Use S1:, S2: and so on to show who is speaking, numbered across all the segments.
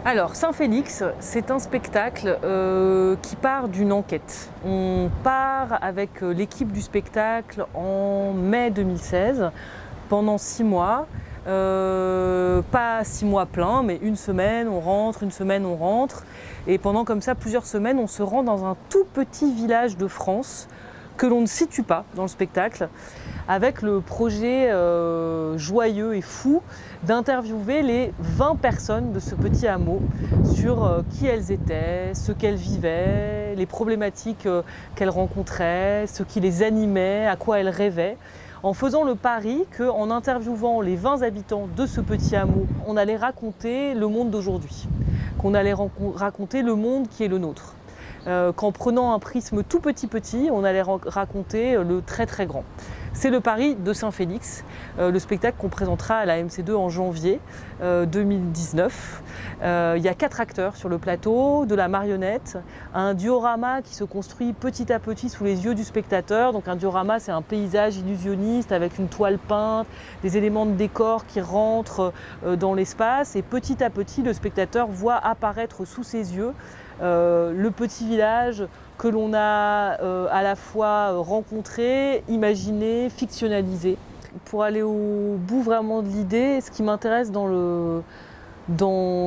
S1: Alors, Saint-Félix, c'est un spectacle qui part d'une enquête. On part avec l'équipe du spectacle en mai 2016, pendant 6 mois. Pas 6 mois pleins, mais une semaine on rentre, une semaine on rentre. Et pendant comme ça plusieurs semaines, on se rend dans un tout petit village de France que l'on ne situe pas dans le spectacle, avec le projet joyeux et fou d'interviewer les 20 personnes de ce petit hameau sur qui elles étaient, ce qu'elles vivaient, les problématiques qu'elles rencontraient, ce qui les animait, à quoi elles rêvaient, en faisant le pari qu'en interviewant les 20 habitants de ce petit hameau, on allait raconter le monde d'aujourd'hui, qu'on allait raconter le monde qui est le nôtre. Qu'en prenant un prisme tout petit, on allait raconter le très très grand. C'est le pari de Saint-Félix, le spectacle qu'on présentera à la MC2 en janvier 2019. Il y a 4 acteurs sur le plateau, de la marionnette, un diorama qui se construit petit à petit sous les yeux du spectateur. Donc un diorama, c'est un paysage illusionniste avec une toile peinte, des éléments de décor qui rentrent dans l'espace. Et petit à petit, le spectateur voit apparaître sous ses yeux le petit village que l'on a à la fois rencontré, imaginé, fictionnalisé. Pour aller au bout vraiment de l'idée, ce qui m'intéresse dans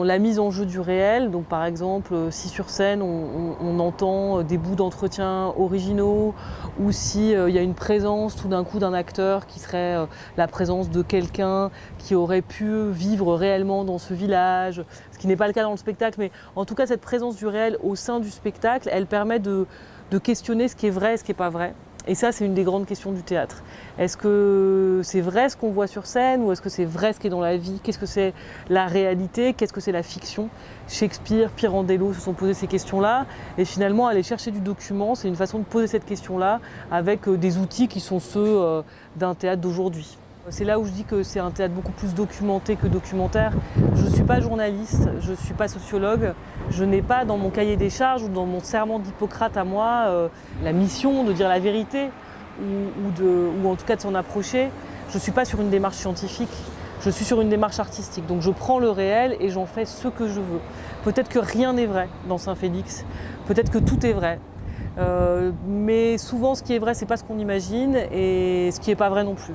S1: la mise en jeu du réel, donc par exemple si sur scène on entend des bouts d'entretien originaux, ou si il y a une présence tout d'un coup d'un acteur qui serait la présence de quelqu'un qui aurait pu vivre réellement dans ce village, ce qui n'est pas le cas dans le spectacle, mais en tout cas cette présence du réel au sein du spectacle, elle permet de questionner ce qui est vrai et ce qui n'est pas vrai. Et ça, c'est une des grandes questions du théâtre. Est-ce que c'est vrai ce qu'on voit sur scène, ou est-ce que c'est vrai ce qui est dans la vie? Qu'est-ce que c'est la réalité? Qu'est-ce que c'est la fiction? Shakespeare, Pirandello se sont posés ces questions-là. Et finalement, aller chercher du document, c'est une façon de poser cette question-là avec des outils qui sont ceux d'un théâtre d'aujourd'hui. C'est là où je dis que c'est un théâtre beaucoup plus documenté que documentaire. Je ne suis pas journaliste, je ne suis pas sociologue, je n'ai pas dans mon cahier des charges ou dans mon serment d'Hippocrate à moi la mission de dire la vérité ou en tout cas de s'en approcher. Je ne suis pas sur une démarche scientifique, je suis sur une démarche artistique. Donc je prends le réel et j'en fais ce que je veux. Peut-être que rien n'est vrai dans Saint-Félix, peut-être que tout est vrai. Mais souvent ce qui est vrai, c'est pas ce qu'on imagine, et ce qui n'est pas vrai non plus.